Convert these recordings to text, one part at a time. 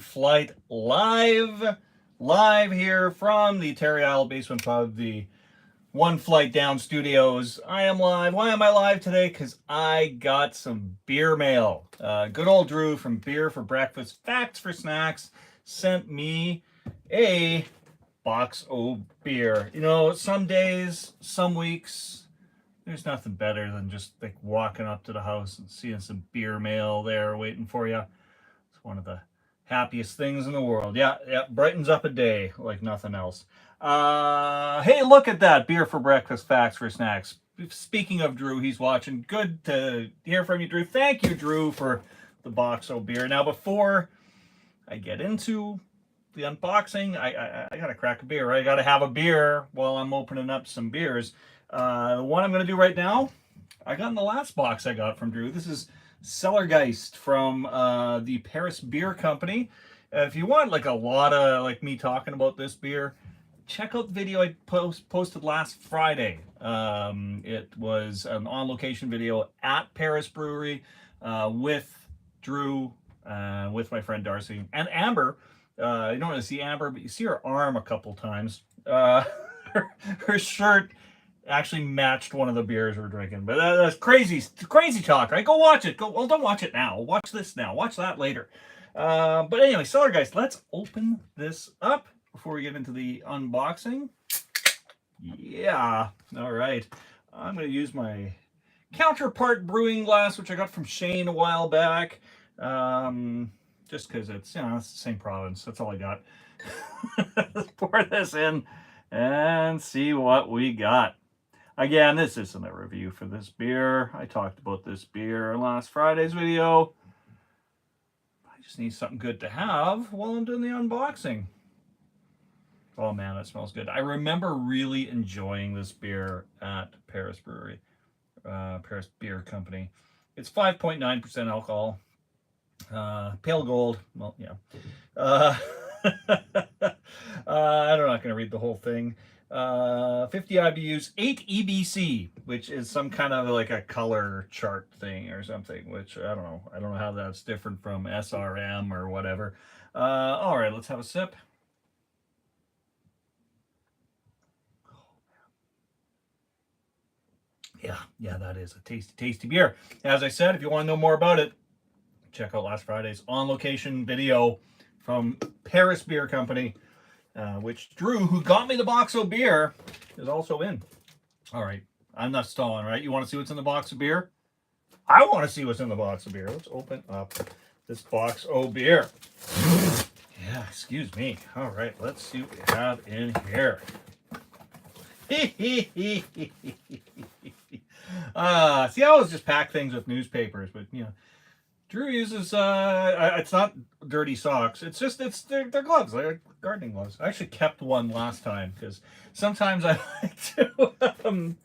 Flight live here from the Terry Isle Basement Pub, the One Flight Down Studios. I am live. Why am I live today? Because I got some beer mail. Good old Drew from Beer for Breakfast, Facts for Snacks sent me a box of beer. You know, some days, some weeks, there's nothing better than just like walking up to the house and seeing some beer mail there waiting for you. It's one of the happiest things in the world. Yeah, brightens up a day like nothing else. Hey, look at that. Beer for breakfast, facts for snacks. Speaking of Drew, he's watching. Good to hear from you, Drew. Thank you, Drew, for the box of beer. Now, before I get into the unboxing, I gotta crack a beer, right? I gotta have a beer while I'm opening up some beers. The one I'm gonna do right now, I got in the last box I got from Drew. This is Cellargeist from the Paris Beer Company. If you want like a lot of like me talking about this beer, check out the video I posted last Friday. It was an on-location video at Paris Brewery with Drew, with my friend Darcy and Amber. You don't really see Amber, but you see her arm a couple times. Her shirt actually matched one of the beers we're drinking. But that's crazy talk, right? Go watch it. Well, don't watch it now. Watch this now. Watch that later. But anyway, Cellargeist, let's open this up before we get into the unboxing. Yeah. All right. I'm going to use my Counterpart brewing glass, which I got from Shane a while back. Just because it's, it's the same province. That's all I got. Let's pour this in and see what we got. Again, this isn't a review for this beer. I talked about this beer in last Friday's video. I just need something good to have while I'm doing the unboxing. Oh man, that smells good. I remember really enjoying this beer at Paris Brewery, Paris Beer Company. It's 5.9% alcohol. Pale gold. Well, yeah. I'm not going to read the whole thing. 50 IBUs, 8 EBC, which is some kind of like a color chart thing or something, which I don't know. I don't know how that's different from SRM or whatever. All right, let's have a sip. Yeah, that is a tasty beer. As I said, if you want to know more about it, check out last Friday's on-location video from Paris Beer Company, which Drew, who got me the box of beer, is also in. All right, I'm not stalling, right? You want to see what's in the box of beer? I want to see what's in the box of beer. Let's open up this box of beer. Yeah, excuse me. All right, let's see what we have in here. See, I always just pack things with newspapers, but Drew uses it's not dirty socks. It's they're gloves, like gardening gloves. I actually kept one last time because sometimes I like to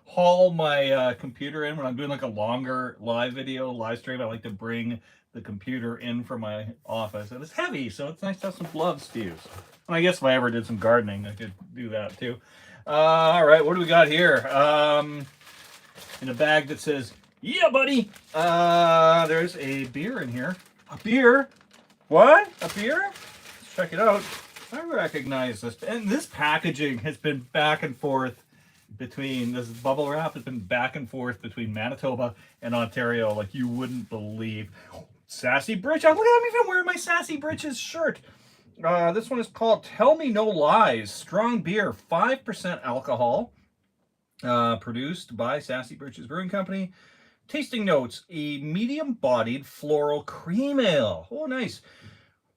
haul my computer in when I'm doing like a longer live stream. I like to bring the computer in from my office, and it's heavy, so it's nice to have some gloves to use. And I guess if I ever did some gardening, I could do that too. All right, what do we got here? In a bag that says, "Yeah, buddy." There's a beer in here. A beer? What? A beer? Let's check it out. I recognize this. And this packaging has been back and forth between, this bubble wrap has been back and forth between Manitoba and Ontario like you wouldn't believe. Sassy Britches. Look at, I'm even wearing my Sassy Britches shirt. This one is called Tell Me No Lies. Strong beer, 5% alcohol. Produced by Sassy Britches Brewing Company. Tasting notes, a medium-bodied floral cream ale. Oh, nice.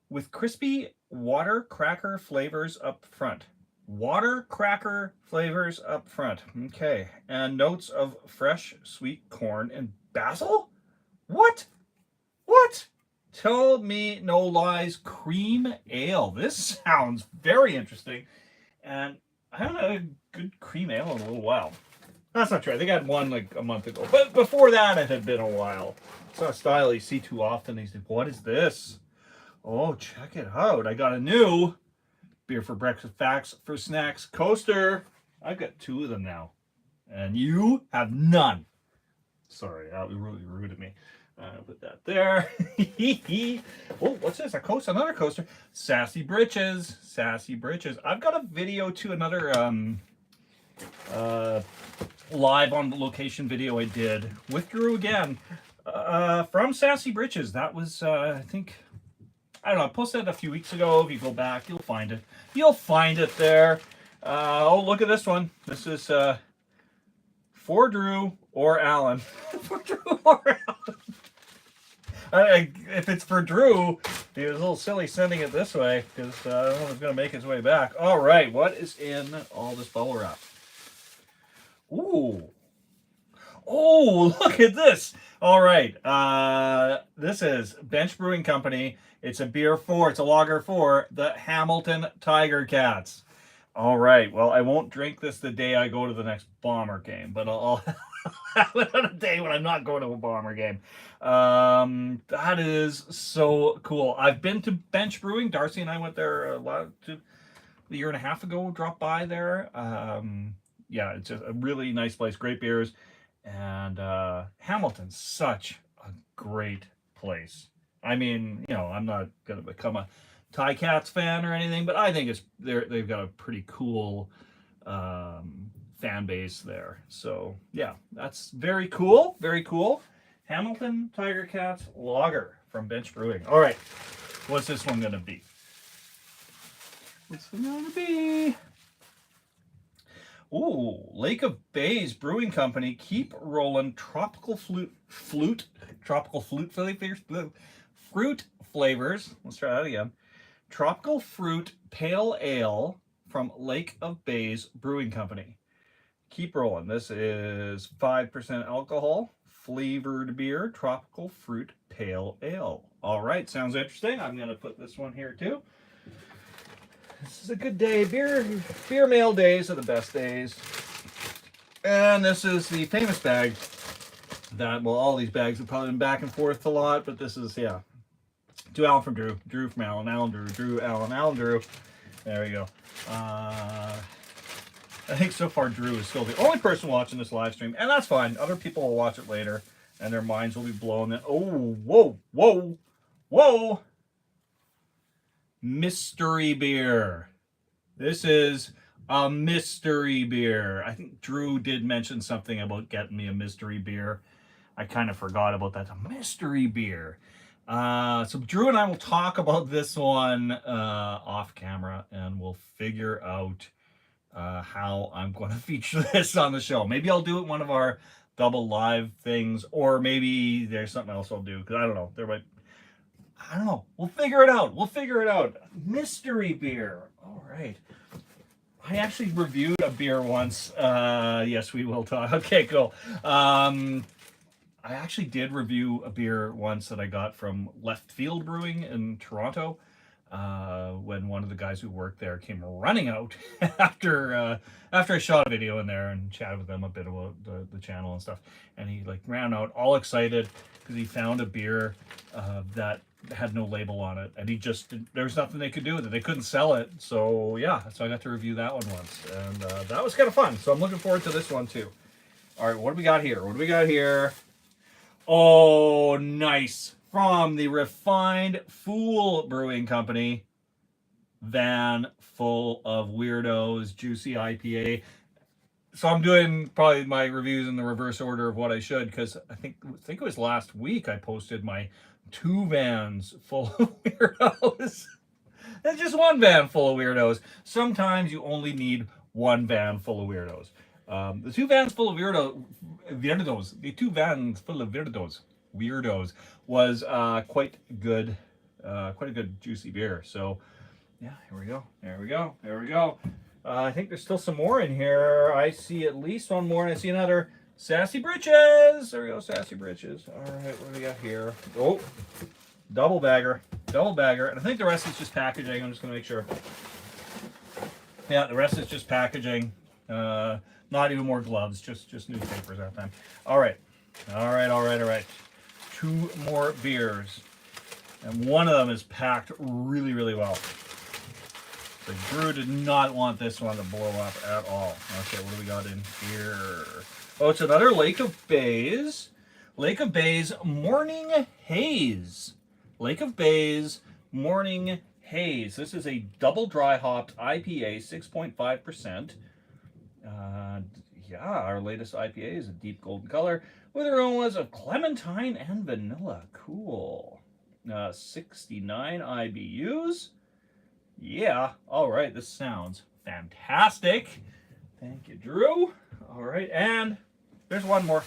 With crispy water cracker flavors up front. Water cracker flavors up front. Okay. And notes of fresh sweet corn and basil? What? What? Tell Me No Lies cream ale. This sounds very interesting. And I haven't had a good cream ale in a little while. That's not true. I think I had one like a month ago. But before that, it had been a while. It's not a style you see too often these days. What is this? Oh, check it out. I got a new Beer for Breakfast, Facts for Snacks coaster. I've got 2 of them now. And you have none. Sorry, that was really rude of me. I'll put that there. Oh, what's this? A coaster, another coaster. Sassy Britches. Sassy Britches. I've got a video too, another live on location video I did with Drew again. From Sassy Britches. That was I think, I don't know, I posted it a few weeks ago. If you go back, you'll find it. You'll find it there. Oh, look at this one. This is for Drew or Alan. For Drew or Alan. If it's for Drew, he was a little silly sending it this way because I don't know if it's going to make its way back. All right, what is in all this bubble wrap? Ooh. Oh, look at this. All right. This is Bench Brewing Company. It's a beer for, it's a lager for the Hamilton Tiger Cats. All right. Well, I won't drink this the day I go to the next Bomber game, but I'll have it on a day when I'm not going to a Bomber game. That is so cool. I've been to Bench Brewing. Darcy and I went there a year and a half ago, dropped by there. Yeah, it's a really nice place, great beers. And Hamilton's such a great place. I mean, you know, I'm not going to become a Ticats fan or anything, but I think they've got a pretty cool fan base there. So, yeah, that's very cool. Very cool. Hamilton Tiger Cats Lager from Bench Brewing. All right, what's this one going to be? What's it going to be? Ooh, Lake of Bays Brewing Company. Keep rolling tropical fruit flavors. Let's try that again. Tropical fruit pale ale from Lake of Bays Brewing Company. Keep rolling. This is 5% alcohol, flavored beer, tropical fruit pale ale. All right, sounds interesting. I'm going to put this one here too. This is a good day. Beer mail days are the best days. And this is the famous bag that, well, all these bags have probably been back and forth a lot, but this is, yeah. To Alan from Drew. Drew from Alan. Alan Drew. Drew, Alan. Alan Drew. There we go. I think so far Drew is still the only person watching this live stream, and that's fine. Other people will watch it later, and their minds will be blown. Oh, whoa, whoa, whoa. Mystery beer. This is a mystery beer. I think Drew did mention something about getting me a mystery beer. I kind of forgot about that. A mystery beer. So Drew and I will talk about this one off camera, and we'll figure out how I'm going to feature this on the show. Maybe I'll do it one of our double live things, or maybe there's something else I'll do, because I don't know. I don't know. We'll figure it out. We'll figure it out. Mystery beer. All right. I actually reviewed a beer once. Yes, we will talk. Okay, cool. I actually did review a beer once that I got from Left Field Brewing in Toronto. When one of the guys who worked there came running out after I shot a video in there and chatted with them a bit about the channel and stuff. And he like ran out all excited because he found a beer that had no label on it, and there was nothing they could do with it. They couldn't sell it. So yeah, so I got to review that one once, and that was kind of fun. So I'm looking forward to this one too. All right, what do we got here? What do we got here? Oh, nice. From the Refined Fool Brewing Company, Van Full of Weirdos Juicy IPA. So I'm doing probably my reviews in the reverse order of what I should, because I think it was last week I posted my 2 vans full of weirdos. That's just 1 van full of weirdos. Sometimes you only need 1 van full of weirdos. The 2 vans full of the 2 vans full of weirdos was quite good, quite a good juicy beer. So yeah, here we go. There we go. There we go. I think there's still some more in here. I see at least one more, and I see another Sassy Britches. There we go, Sassy Britches. All right, what do we got here? Oh, double bagger, and I think the rest is just packaging. I'm just gonna make sure. Yeah, the rest is just packaging. Not even more gloves, just newspapers that time. All right. 2 more beers, and one of them is packed really, really well. So Drew did not want this one to blow up at all. Okay, what do we got in here? Oh, it's another Lake of Bays. Lake of Bays Morning Haze. Lake of Bays Morning Haze. This is a double dry hopped IPA, 6.5%. Yeah, our latest IPA is a deep golden color with aromas of clementine and vanilla. Cool. 69 IBUs. Yeah, all right, this sounds fantastic. Thank you, Drew. All right, and there's one more.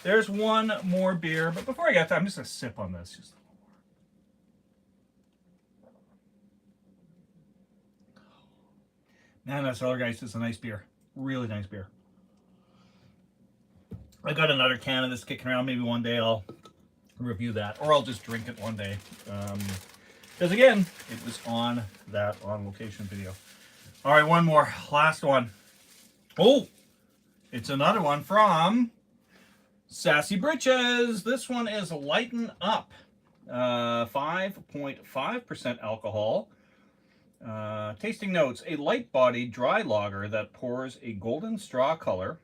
There's one more beer, but before I get to, I'm just gonna sip on this. Just man, that's all, guys. It's a nice beer, really nice beer. I got another can of this kicking around. Maybe one day I'll review that, or I'll just drink it one day. Because again, it was on that on location video. All right, one more, last one. Oh, it's another one from Sassy Britches. This one is Lighten Up, 5.5% alcohol. Tasting notes: a light-bodied dry lager that pours a golden straw color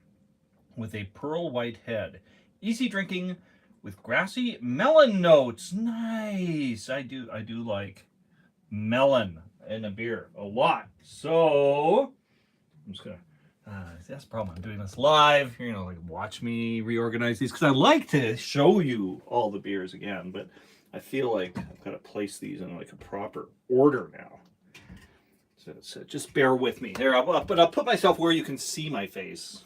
with a pearl white head. Easy drinking with grassy melon notes. Nice. I do like melon in a beer a lot. So I'm just gonna that's the problem. I'm doing this live. You're gonna like watch me reorganize these because I like to show you all the beers again, but I feel like I've got to place these in like a proper order now. So just bear with me. There, but I'll put myself where you can see my face.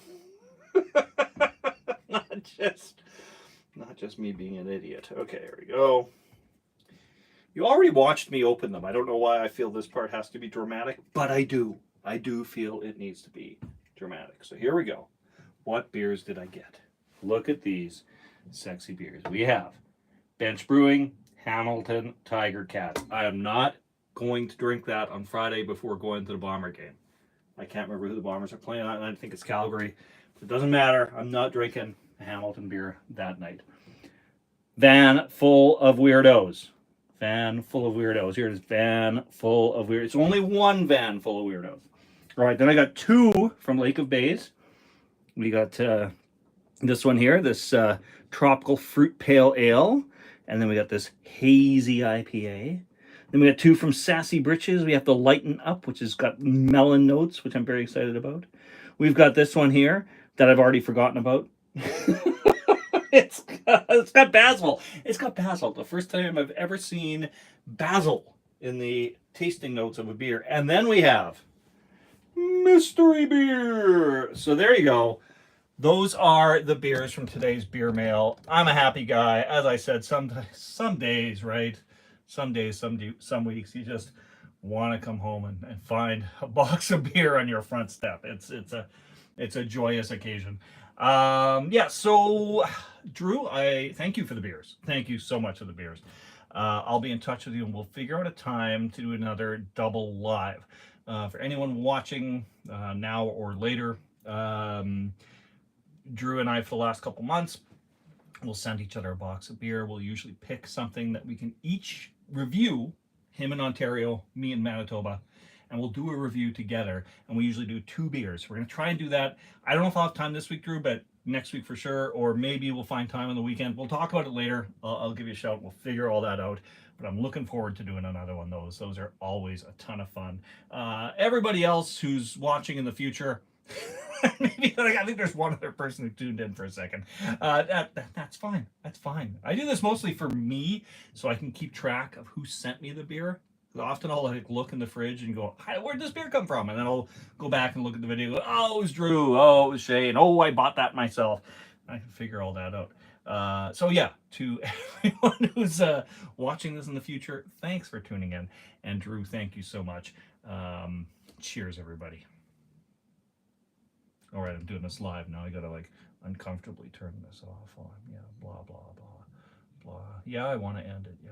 not just me being an idiot. Okay, here we go. You already watched me open them. I don't know why I feel this part has to be dramatic, but I do. I do feel it needs to be dramatic. So here we go. What beers did I get? Look at these sexy beers. We have Bench Brewing, Hamilton Tiger Cat. I am not going to drink that on Friday before going to the Bomber game. I can't remember who the Bombers are playing on. I think it's Calgary. It doesn't matter. I'm not drinking a Hamilton beer that night. Van Full of Weirdos. Van Full of Weirdos. Here it is. Van Full of Weirdos. It's only one van full of weirdos. All right, then I got two from Lake of Bays. We got this one here, this Tropical Fruit Pale Ale. And then we got this Hazy IPA. Then we got two from Sassy Britches. We have the Lighten Up, which has got melon notes, which I'm very excited about. We've got this one here that I've already forgotten about. It's got basil. It's got basil. The first time I've ever seen basil in the tasting notes of a beer. And then we have mystery beer. So there you go. Those are the beers from today's beer mail. I'm a happy guy. As I said, some days, right? Some days, some weeks, you just want to come home and find a box of beer on your front step. It's a joyous occasion. Yeah, so Drew, I thank you for the beers. Thank you so much for the beers. I'll be in touch with you and we'll figure out a time to do another double live. For anyone watching now or later, Drew and I, for the last couple months, we'll send each other a box of beer. We'll usually pick something that we can each review, him in Ontario, me in Manitoba, and we'll do a review together. And we usually do two beers. We're going to try and do that. I don't know if I'll have time this week, Drew, but next week for sure, or maybe we'll find time on the weekend. We'll talk about it later. I'll give you a shout. We'll figure all that out. But I'm looking forward to doing another one of those. Those are always a ton of fun. Everybody else who's watching in the future, maybe I think there's one other person who tuned in for a second. That's fine. That's fine. I do this mostly for me, so I can keep track of who sent me the beer. Often I'll like look in the fridge and go, where'd this beer come from? And then I'll go back and look at the video and go, oh, it was Drew. Oh, it was Shane. Oh, I bought that myself. I can figure all that out. So yeah, to everyone who's watching this in the future, thanks for tuning in. And Drew, thank you so much. Cheers, everybody. All right, I'm doing this live now. I gotta like uncomfortably turn this off. Yeah, blah, blah, blah, blah. Yeah, I want to end it. Yeah.